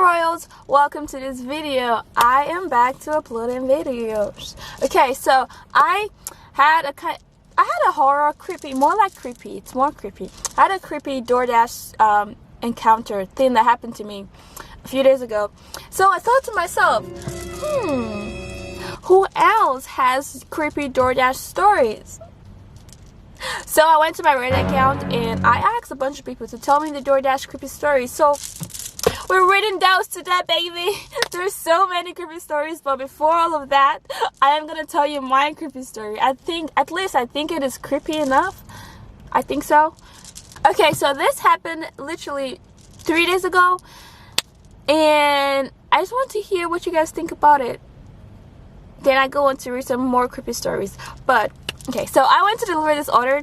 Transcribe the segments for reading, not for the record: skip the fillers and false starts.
Royals, welcome to this video. I am back to uploading videos. Okay, so I had a horror, creepy, more like creepy, it's more creepy. I had a creepy Doordash encounter thing that happened to me a few days ago. So I thought to myself, who else has creepy Doordash stories? So I went to my Reddit account and I asked a bunch of people to tell me the Doordash creepy stories. So we're reading those today, baby. There's so many creepy stories, but before all of that, I am gonna tell you my creepy story. I think it is creepy enough. I think so. Okay, so this happened literally 3 days ago, and I just want to hear what you guys think about it. Then I go on to read some more creepy stories. But okay, so I went to deliver this order.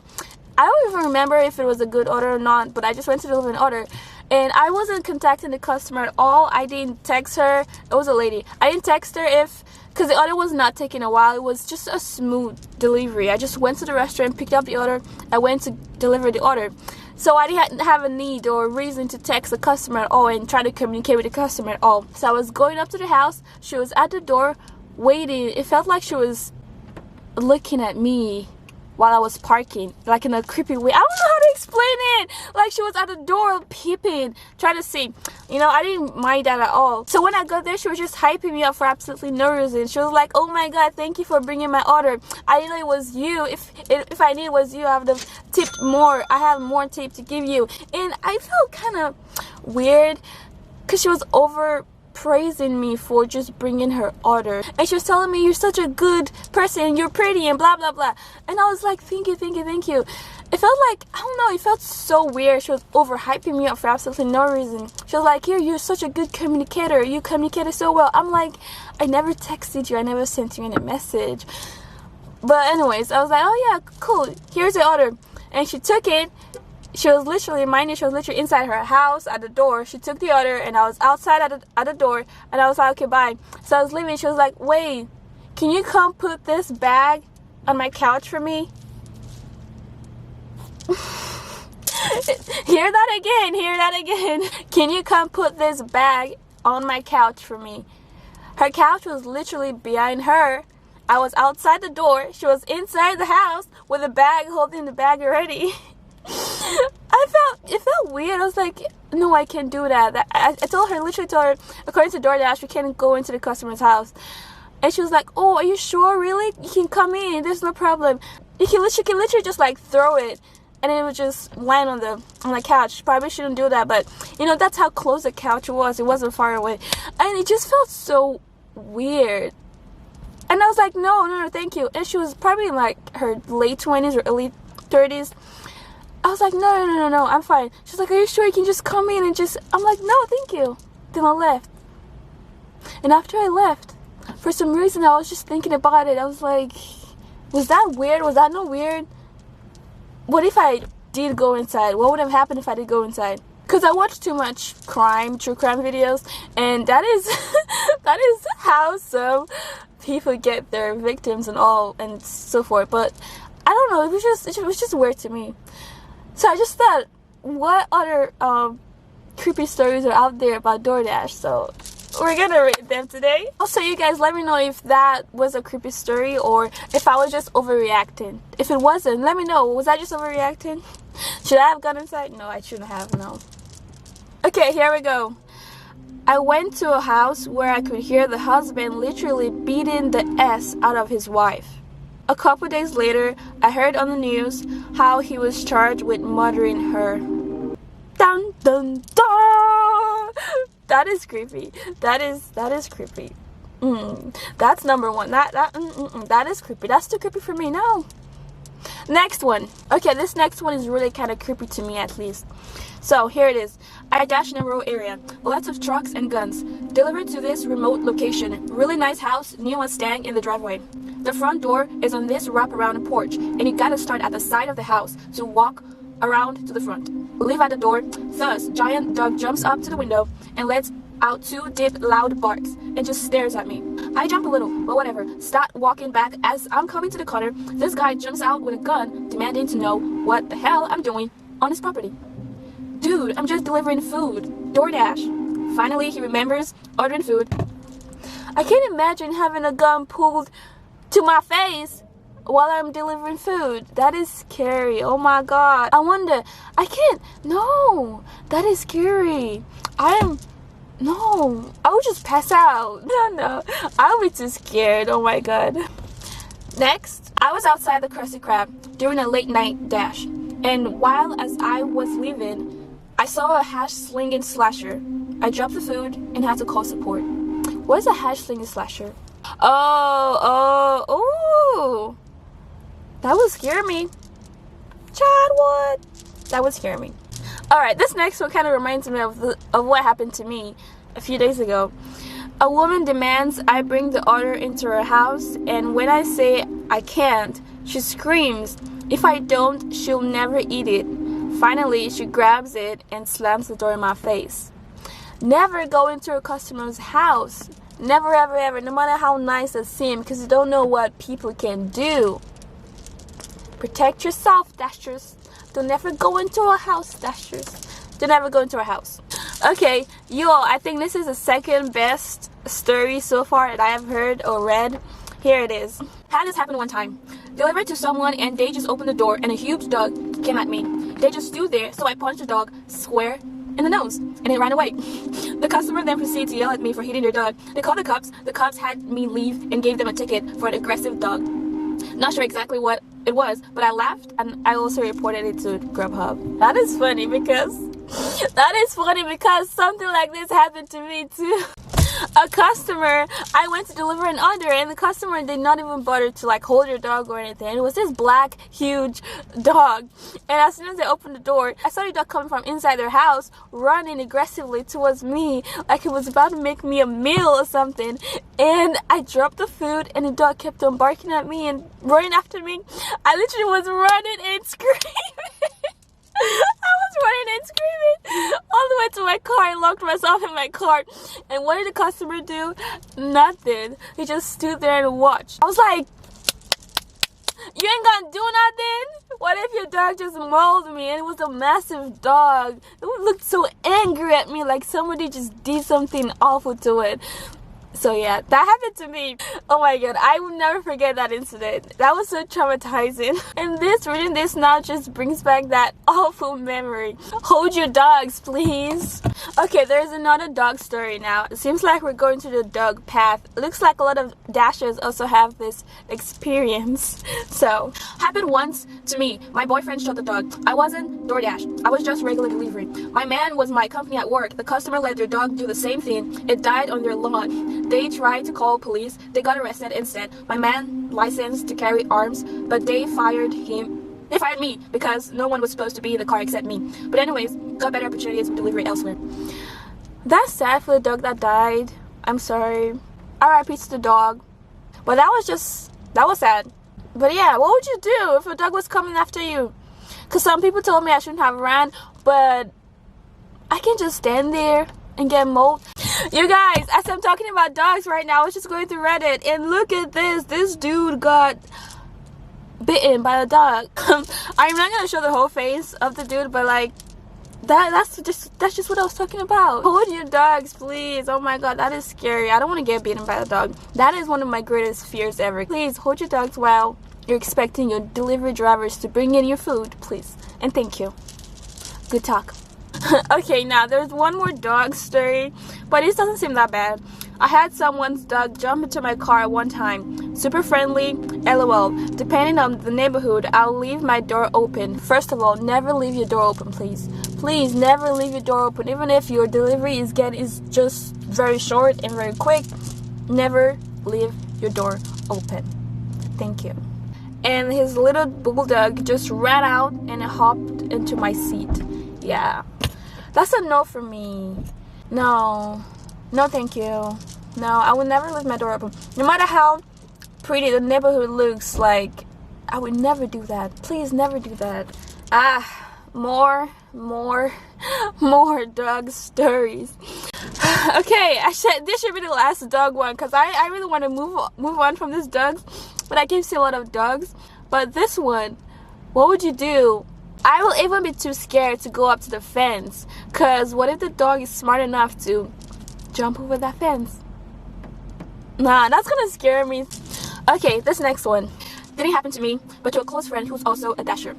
I don't even remember if it was a good order or not, but I just went to deliver an order. And I wasn't contacting the customer at all. I didn't text her. It was a lady. I didn't text her because the order was not taking a while. It was just a smooth delivery. I just went to the restaurant, picked up the order. I went to deliver the order. So I didn't have a need or reason to text the customer at all and try to communicate with the customer at all. So I was going up to the house. She was at the door waiting. It felt like she was looking at me while I was parking, like in a creepy way. I don't know how to explain it. Like she was at the door peeping, trying to see. You know, I didn't mind that at all. So when I got there, she was just hyping me up for absolutely no reason. She was like, "Oh my God, thank you for bringing my order. I didn't know it was you. If I knew it was you, I would have tipped more. I have more tip to give you." And I felt kind of weird because she was praising me for just bringing her order, and she was telling me, "You're such a good person, you're pretty," and blah blah blah. And I was like, thank you. It felt like, I don't know, it felt so weird. She was overhyping me up for absolutely no reason. She was like, "Here, you're such a good communicator, you communicated so well." I'm like, I never texted you, I never sent you any message. But anyways, I was like, "Oh yeah, cool, here's the order." And she took it. She was literally inside her house at the door. She took the order, and I was outside at the door, and I was like, "Okay, bye." So I was leaving. She was like, "Wait, can you come put this bag on my couch for me?" Hear that again. Can you come put this bag on my couch for me? Her couch was literally behind her. I was outside the door. She was inside the house with a bag, holding the bag already. It felt weird. I was like, "No, I can't do that." I literally told her, according to Doordash, we can't go into the customer's house. And she was like, "Oh, are you sure? Really? You can come in. There's no problem. You can literally just like throw it, and it would just land on the couch." Probably shouldn't do that, but you know, that's how close the couch was. It wasn't far away, and it just felt so weird. And I was like, no, thank you." And she was probably in like her late 20s or early 30s. I was like, no, I'm fine. She's like, "Are you sure you can just come in and just..." I'm like, "No, thank you." Then I left. And after I left, for some reason, I was just thinking about it. I was like, was that weird? Was that not weird? What if I did go inside? What would have happened if I did go inside? Because I watch too much true crime videos, and that is that is how some people get their victims and all and so forth. But I don't know, it was just weird to me. So I just thought, what other creepy stories are out there about Doordash? So we're gonna read them today. Also, you guys, let me know if that was a creepy story or if I was just overreacting. If it wasn't, let me know. Was I just overreacting? Should I have gone inside? No, I shouldn't have, no. Okay, here we go. I went to a house where I could hear the husband literally beating the S out of his wife. A couple days later, I heard on the news how he was charged with murdering her. Dun dun dun! That is creepy. That is creepy. That's number one. That is creepy. That's too creepy for me. No. Next one. Okay, this next one is really kind of creepy to me, at least. So here it is. I dashed in a rural area. Lots of trucks and guns. Delivered to this remote location. Really nice house, new Mustang in the driveway. The front door is on this wraparound porch, and you gotta start at the side of the house to walk around to the front. Leave at the door. Thus, giant dog jumps up to the window and lets out 2 deep, loud barks and just stares at me. I jump a little, but whatever. Start walking back. As I'm coming to the corner, this guy jumps out with a gun, demanding to know what the hell I'm doing on his property. "Dude, I'm just delivering food. Doordash. Finally, he remembers ordering food. I can't imagine having a gun pulled to my face while I'm delivering food. That is scary. Oh my god. I wonder. I can't. No. That is scary. No. I would just pass out. No. I would be too scared. Oh my god. Next, I was outside the Krusty Krab during a late night dash. And while as I was leaving, I saw a hash slinging slasher. I dropped the food and had to call support. What is a hash slinging slasher? Oh. That would scare me. Chad, what? That would scare me. Alright, this next one kind of reminds me of what happened to me a few days ago. A woman demands I bring the order into her house, and when I say I can't, she screams. If I don't, she'll never eat it. Finally, she grabs it and slams the door in my face. Never go into a customer's house. Never, ever, no matter how nice it seems, because you don't know what people can do. Protect yourself, Dashers. Don't ever go into a house, Dashers. Don't ever go into a house. Okay, I think this is the second best story so far that I have heard or read. Here it is. Had this happen one time. Delivered to someone and they just opened the door and a huge dog came at me. They just stood there, so I punched the dog square in the nose and it ran away. The customer then proceeded to yell at me for hitting their dog. They called the cops. The cops had me leave and gave them a ticket for an aggressive dog. Not sure exactly what it was, but I laughed and I also reported it to Grubhub. That is funny because something like this happened to me too. A customer, I went to deliver an order and the customer did not even bother to like hold your dog or anything. It was this black huge dog, and as soon as they opened the door, I saw the dog coming from inside their house running aggressively towards me like it was about to make me a meal or something. And I dropped the food and the dog kept on barking at me and running after me. I literally was running and screaming. I was running and screaming all the way to my car. I locked myself in my car. And what did the customer do? Nothing. He just stood there and watched. I was like, you ain't gonna do nothing? What if your dog just mauled me? And it was a massive dog. It looked so angry at me, like somebody just did something awful to it. So yeah, that happened to me. Oh my god, I will never forget that incident. That was so traumatizing. And reading this now just brings back that awful memory. Hold your dogs, please. Okay, there's another dog story now. It seems like we're going to the dog path. It looks like a lot of Dashers also have this experience. So, happened once to me. My boyfriend shot the dog. I wasn't Doordash. I was just regular delivery. My man was my company at work. The customer let their dog do the same thing. It died on their lawn. They tried to call police. They got arrested instead. My man licensed to carry arms, but they fired him. They fired me because no one was supposed to be in the car except me. But anyways, got better opportunities to deliver it elsewhere. That's sad for the dog that died. I'm sorry. R.I.P. to the dog. But that was sad. But yeah, what would you do if a dog was coming after you? Because some people told me I shouldn't have ran, but I can just stand there and get mauled. You guys, as I'm talking about dogs right now, I was just going through Reddit and look at this. This dude got bitten by a dog. I'm not gonna show the whole face of the dude, but like that's just what I was talking about. Hold your dogs, please. Oh my god, that is scary. I don't want to get bitten by a dog. That is one of my greatest fears ever. Please hold your dogs while you're expecting your delivery drivers to bring in your food, please. And thank you. Good talk. Okay, now there's one more dog story, but it doesn't seem that bad. I had someone's dog jump into my car one time. Super friendly, lol. Depending on the neighborhood, I'll leave my door open. First of all, never leave your door open, please. Please, never leave your door open. Even if your delivery is just very short and very quick, never leave your door open. Thank you. And his little bulldog just ran out and hopped into my seat. Yeah. That's a no for me. No, thank you. No, I would never leave my door open. No matter how pretty the neighborhood looks, like, I would never do that. Please never do that. More dog stories. Okay, this should be the last dog one, because I really want to move on from this dog, but I can see a lot of dogs. But this one, what would you do? I will even be too scared to go up to the fence, because what if the dog is smart enough to jump over that fence. Nah, that's gonna scare me. Okay, this next one didn't happen to me, but to a close friend who's also a dasher.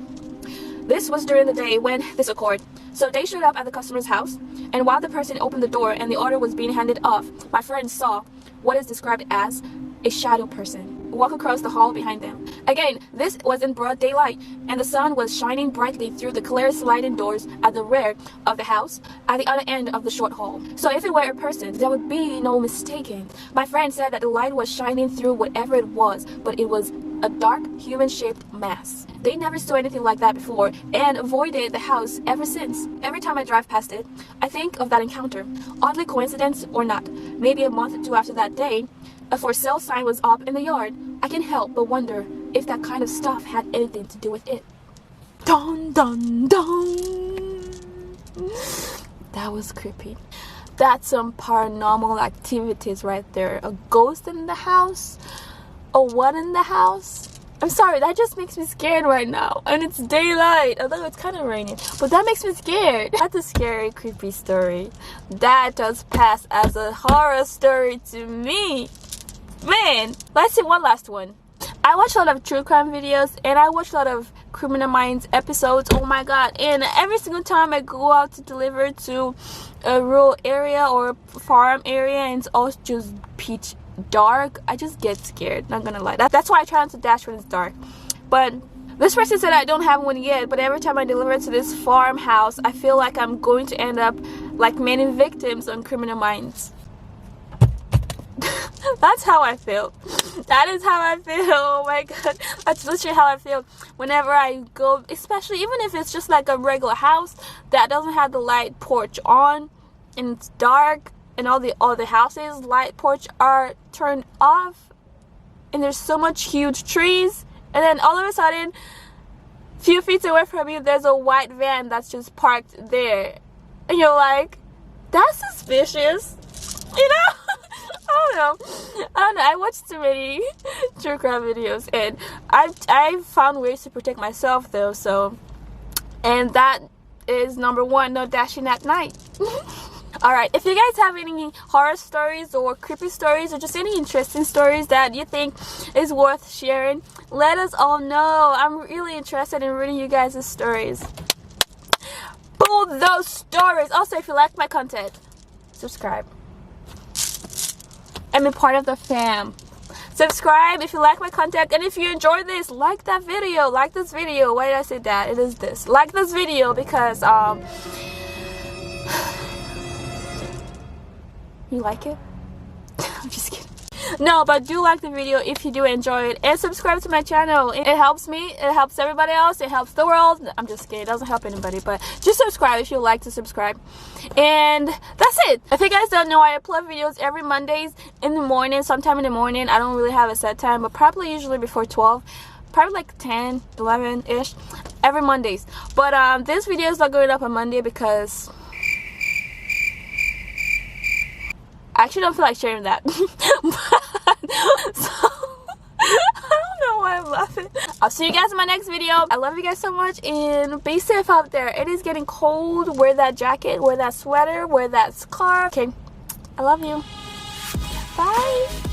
This was during the day when this occurred. So they showed up at the customer's house, and while the person opened the door and the order was being handed off, my friend saw what is described as a shadow person walk across the hall behind them. Again, this was in broad daylight, and the sun was shining brightly through the clear sliding doors at the rear of the house at the other end of the short hall. So if it were a person, there would be no mistaking. My friend said that the light was shining through whatever it was, but it was a dark human-shaped mass. They never saw anything like that before and avoided the house ever since. Every time I drive past it, I think of that encounter. Oddly coincidence or not, maybe a month or two after that day, a for sale sign was up in the yard. I can't help but wonder if that kind of stuff had anything to do with it. Dun dun dun! That was creepy. That's some paranormal activities right there. A ghost in the house? A what in the house? I'm sorry, that just makes me scared right now. And it's daylight, although it's kind of raining. But that makes me scared. That's a scary, creepy story. That does pass as a horror story to me. Man, let's see one last one. I watch a lot of true crime videos, and I watch a lot of Criminal Minds episodes. Oh my god. And every single time I go out to deliver to a rural area or a farm area and it's all just pitch dark, I just get scared, not gonna lie. That's why I try not to dash when it's dark. But this person said I don't have one yet, but every time I deliver to this farmhouse, I feel like I'm going to end up like many victims on Criminal Minds. That's how I feel. That is how I feel. Oh my god, that's literally how I feel whenever I go, especially even if it's just like a regular house that doesn't have the light porch on and it's dark and all the other houses light porch are turned off and there's so much huge trees, and then all of a sudden few feet away from you there's a white van that's just parked there and you're like, that's suspicious, you know. I don't know. I watched too many true crime videos, and I've found ways to protect myself though. So, and that is number one: no dashing at night. All right. If you guys have any horror stories or creepy stories or just any interesting stories that you think is worth sharing, let us all know. I'm really interested in reading you guys' stories. Pull those stories. Also, if you like my content, subscribe and be part of the fam. Subscribe if you like my content, and if you enjoy this, like that video, like this video. Why did I say that? It is this. Like this video because you like it? I'm just kidding. No, but do like the video if you do enjoy it, and subscribe to my channel. It helps me, it helps everybody else, it helps the world. I'm just kidding, it doesn't help anybody, but just subscribe if you like to subscribe. And that's it. If you guys don't know, I upload videos every Mondays in the morning, sometime in the morning. I don't really have a set time, but probably usually before 12, probably like 10, 11 ish every Mondays. But this video is not going up on Monday because I actually don't feel like sharing that. So I don't know why I'm laughing. I'll see you guys in my next video. I love you guys so much, and be safe out there. It is getting cold. Wear that jacket, wear that sweater, wear that scarf. Okay, I love you. Bye.